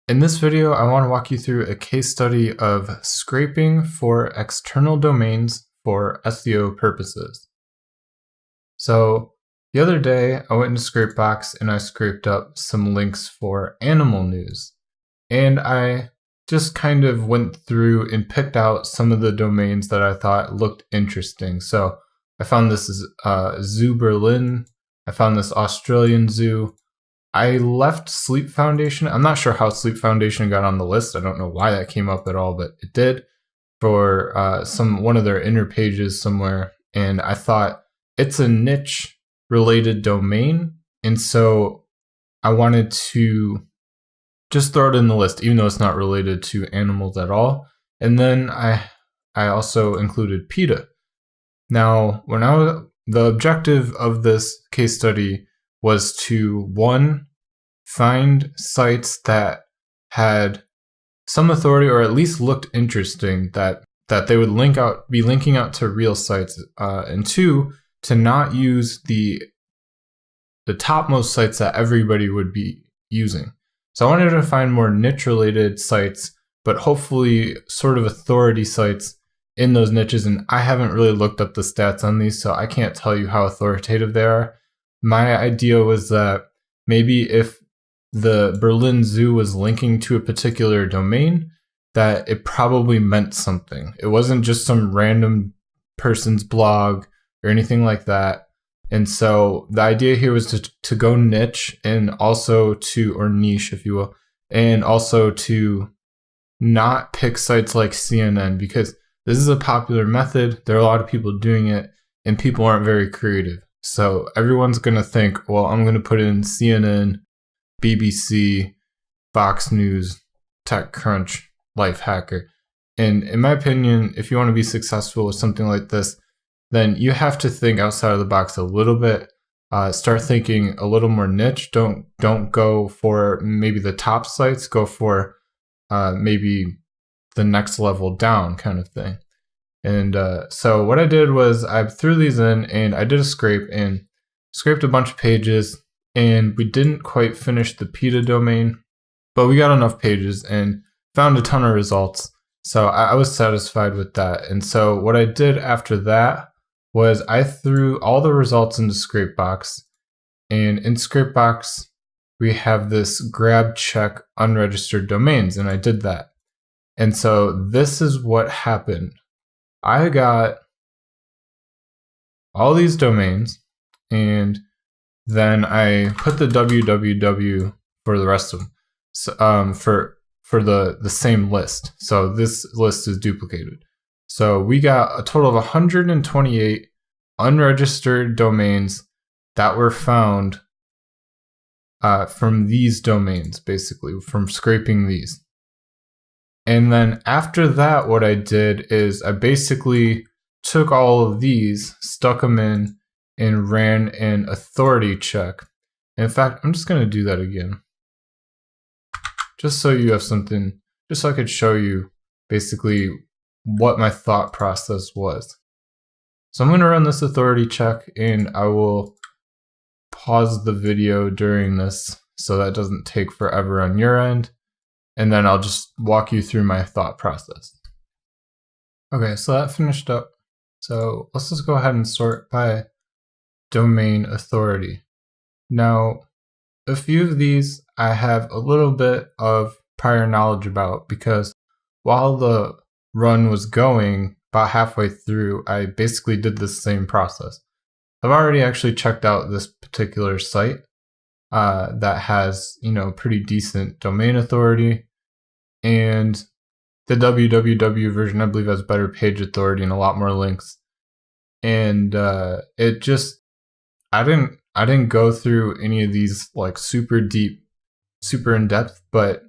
In this video, I want to walk you through a case study of scraping for external domains for SEO purposes. So the other day, I went into Scrapebox and I scraped up some links for animal news. And I just kind of went through and picked out some of the domains that I thought looked interesting. So I found this Zoo Berlin. I found this Australian zoo. I left Sleep Foundation. I'm not sure how Sleep Foundation got on the list. I don't know why that came up at all, but it did for one of their inner pages somewhere. And I thought it's a niche related domain. And so I wanted to just throw it in the list, even though it's not related to animals at all. And then I also included PETA. Now, the objective of this case study was to, one, find sites that had some authority or at least looked interesting, that they would be linking out to real sites, and two, to not use the topmost sites that everybody would be using. So I wanted to find more niche-related sites, but hopefully sort of authority sites in those niches, and I haven't really looked up the stats on these, so I can't tell you how authoritative they are. My idea was that maybe if the Berlin Zoo was linking to a particular domain, that it probably meant something. It wasn't just some random person's blog or anything like that. And so the idea here was to go niche and also or niche, if you will, and also to not pick sites like CNN, because this is a popular method. There are a lot of people doing it and people aren't very creative. So everyone's going to think, well, I'm going to put in CNN, BBC, Fox News, TechCrunch, Lifehacker. And in my opinion, if you want to be successful with something like this, then you have to think outside of the box a little bit. Start thinking a little more niche. Don't go for maybe the top sites. Go for maybe the next level down kind of thing. And so what I did was I threw these in and I did a scrape and scraped a bunch of pages, and we didn't quite finish the PETA domain, but we got enough pages and found a ton of results. So I was satisfied with that. And so what I did after that was I threw all the results into Scrapebox, and in Scrapebox we have this grab check unregistered domains, and I did that. And so this is what happened. I got all these domains, and then I put the www for the rest of them, so, for the same list. So this list is duplicated. So we got a total of 128 unregistered domains that were found from these domains, basically, from scraping these. And then after that, what I did is I basically took all of these, stuck them in, and ran an authority check. In fact, I'm just going to do that again, just so you have something, just so I could show you basically what my thought process was. So I'm going to run this authority check, and I will pause the video during this so that doesn't take forever on your end. And then I'll just walk you through my thought process. Okay, so that finished up. So let's just go ahead and sort by domain authority. Now, a few of these I have a little bit of prior knowledge about, because while the run was going, about halfway through, I basically did the same process. I've already actually checked out this particular site that has, pretty decent domain authority. And the www version, I believe, has better page authority and a lot more links. And I didn't go through any of these like super deep, super in depth, but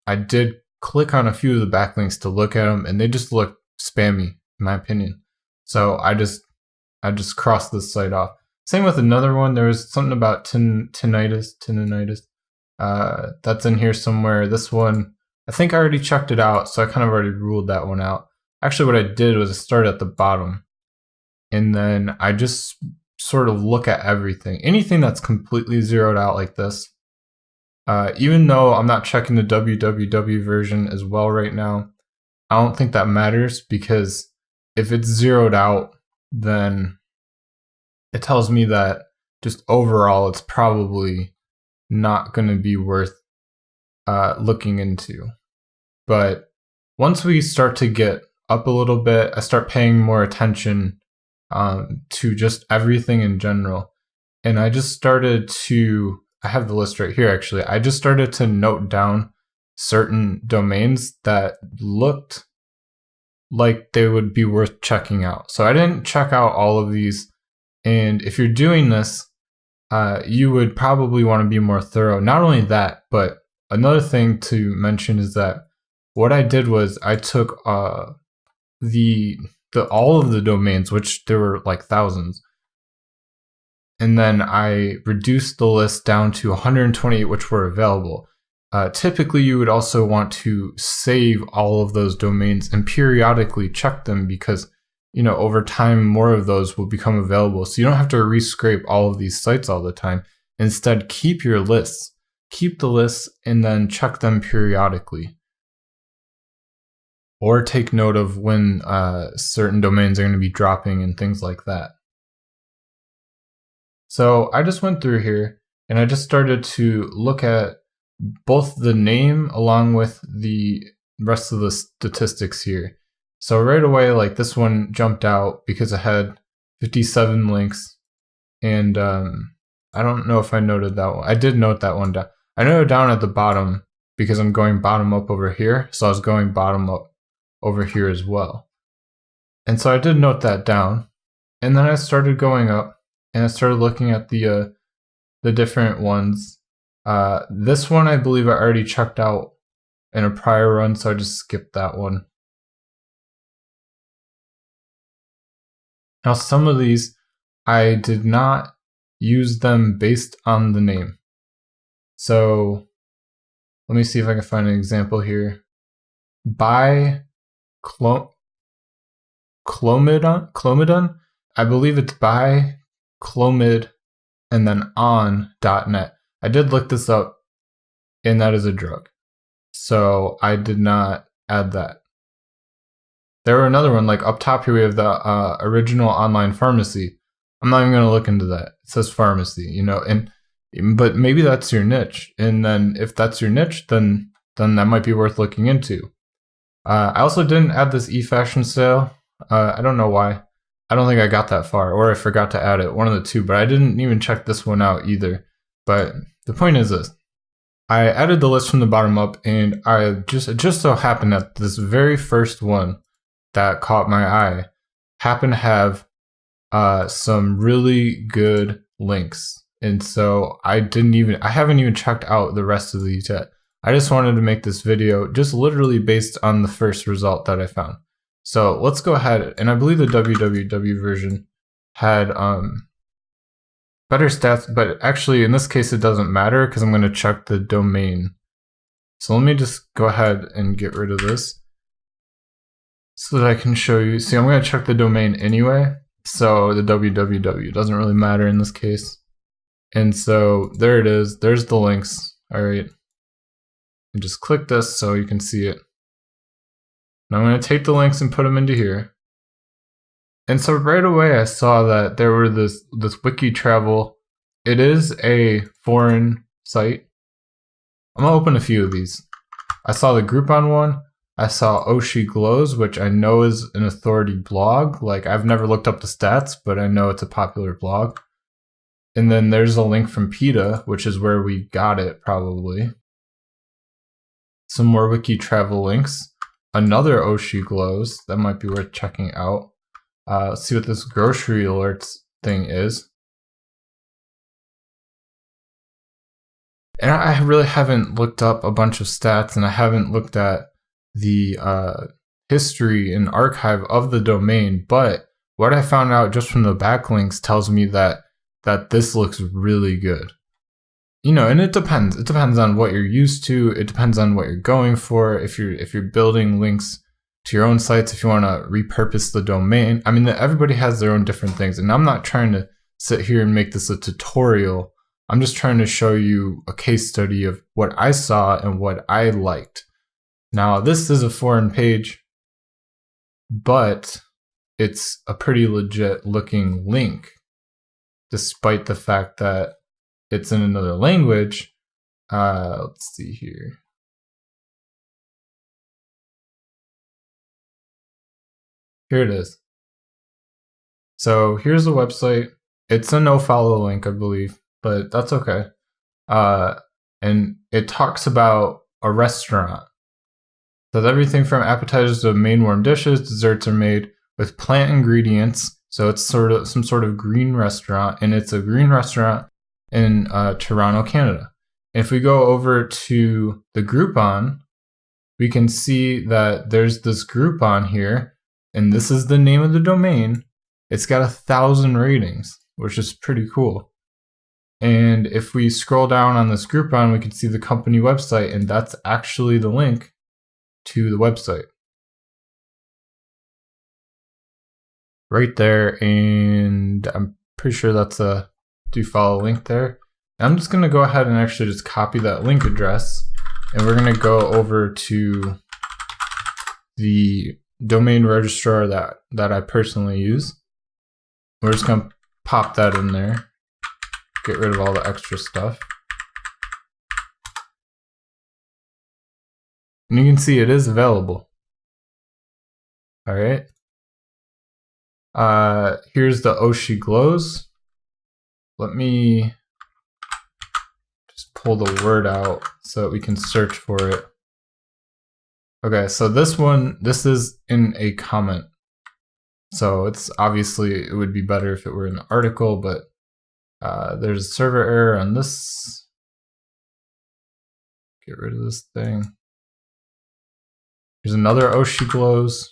I did click on a few of the backlinks to look at them, and they just look spammy, in my opinion. So I just crossed this site off. Same with another one. There was something about tinnitus. That's in here somewhere. This one, I think I already checked it out, so I kind of already ruled that one out. Actually, what I did was I started at the bottom, and then I just sort of look at everything. Anything that's completely zeroed out like this, Even though I'm not checking the www version as well right now, I don't think that matters, because if it's zeroed out, then it tells me that just overall it's probably not going to be worth looking into. But once we start to get up a little bit, I start paying more attention to just everything in general. And I just started to, I have the list right here actually, I just started to note down certain domains that looked like they would be worth checking out. So I didn't check out all of these. And if you're doing this, you would probably want to be more thorough. Not only that, but another thing to mention is that what I did was I took all of the domains, which there were like thousands, and then I reduced the list down to 128 which were available. Typically, you would also want to save all of those domains and periodically check them, because over time more of those will become available. So you don't have to rescrape all of these sites all the time. Instead, keep your lists. Keep the lists and then check them periodically. Or take note of when certain domains are going to be dropping and things like that. So I just went through here and I just started to look at both the name along with the rest of the statistics here. So right away, like this one jumped out because it had 57 links, and I don't know if I noted that one. I did note that one down. I noted down at the bottom because I'm going bottom up over here, so I was going bottom up over here as well. And so I did note that down, and then I started going up and I started looking at the different ones. This one I believe I already checked out in a prior run, so I just skipped that one. Now some of these I did not use them based on the name. So let me see if I can find an example here. By Clomidon, I believe it's by Clomid and then on.net. I did look this up, and that is a drug. So I did not add that. There were another one, like up top here we have the original online pharmacy. I'm not even going to look into that. It says pharmacy, but maybe that's your niche. And then if that's your niche, then that might be worth looking into. I also didn't add this e-fashion sale. I don't know why. I don't think I got that far, or I forgot to add it, one of the two, but I didn't even check this one out either. But the point is this. I added the list from the bottom up, and it just so happened that this very first one that caught my eye happened to have some really good links. And so I haven't even checked out the rest of these yet. I just wanted to make this video just literally based on the first result that I found. So let's go ahead, and I believe the www version had better stats, but actually in this case it doesn't matter because I'm going to check the domain. So let me just go ahead and get rid of this so that I can show you. See, I'm going to check the domain anyway, so the www doesn't really matter in this case. And so there it is. There's the links. All right. And just click this so you can see it. Now I'm going to take the links and put them into here. And so right away I saw that there were this wiki travel. It is a foreign site. I'm going to open a few of these. I saw the Groupon one. I saw Oshi Glows, which I know is an authority blog. Like, I've never looked up the stats, but I know it's a popular blog. And then there's a link from PETA, which is where we got it probably. Some more wiki travel links. Another Oshi Glows that might be worth checking out. Let's see what this grocery alerts thing is. And I really haven't looked up a bunch of stats, and I haven't looked at the history and archive of the domain, but what I found out just from the backlinks tells me that this looks really good. And it depends. It depends on what you're used to. It depends on what you're going for. If you're building links to your own sites, if you want to repurpose the domain. I mean, everybody has their own different things, and I'm not trying to sit here and make this a tutorial I'm just trying to show you a case study of what I saw and what I liked. Now, this is a foreign page, but it's a pretty legit looking link, despite the fact that it's in another language. Let's see here. Here it is. So here's the website. It's a no-follow link, I believe, but that's okay. And it talks about a restaurant. So everything from appetizers to main warm dishes, desserts are made with plant ingredients. So it's sort of some sort of green restaurant, and it's a green restaurant in Toronto, Canada. If we go over to the Groupon, we can see that there's this Groupon here, and this is the name of the domain. It's got 1,000 ratings, which is pretty cool. And if we scroll down on this Groupon, we can see the company website, and that's actually the link to the website. Right there, and I'm pretty sure that's a do follow link there. I'm just gonna go ahead and actually just copy that link address, and we're gonna go over to the domain registrar that I personally use. We're just gonna pop that in there, get rid of all the extra stuff. And you can see it is available. All right. Here's the Oh She Glows. Let me just pull the word out so that we can search for it. Okay, so this is in a comment. So it's obviously, it would be better if it were in the article, but there's a server error on this. Get rid of this thing. There's another Oh She Glows.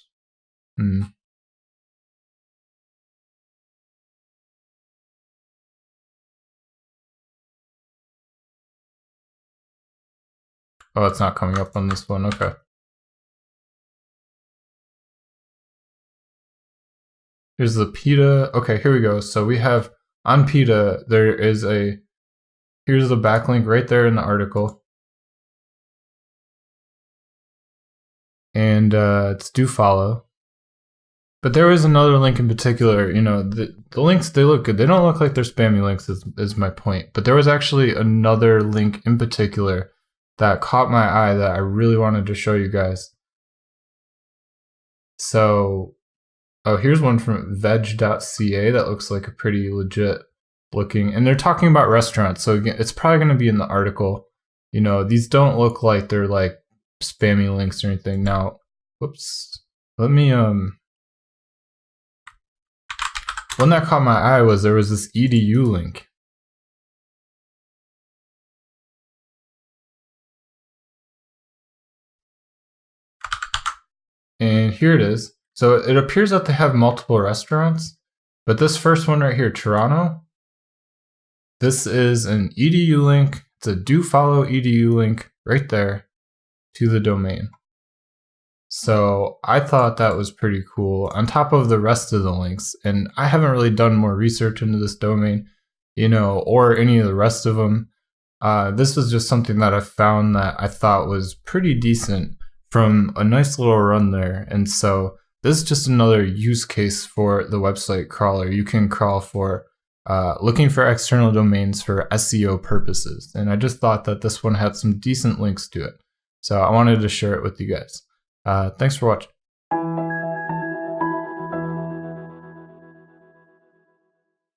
Oh, it's not coming up on this one. Okay. Here's the PETA. Okay, here we go. So we have on PETA, there is here's the backlink right there in the article. And it's do follow. But there was another link in particular. You know, the links, they look good. They don't look like they're spammy links is my point. But there was actually another link in particular that caught my eye that I really wanted to show you guys. So, oh, here's one from veg.ca that looks like a pretty legit looking, and they're talking about restaurants. So again, it's probably going to be in the article. You know, these don't look like they're like spammy links or anything. Now, whoops, let me, one that caught my eye was there was this edu link. And here it is. So it appears that they have multiple restaurants, but this first one right here, Toronto, this is an edu link. It's a do follow edu link right there to the domain. So I thought that was pretty cool on top of the rest of the links. And I haven't really done more research into this domain, you know, or any of the rest of them. This was just something that I found that I thought was pretty decent from a nice little run there. And so this is just another use case for the website crawler. You can crawl for looking for external domains for SEO purposes. And I just thought that this one had some decent links to it. So I wanted to share it with you guys. Thanks for watching.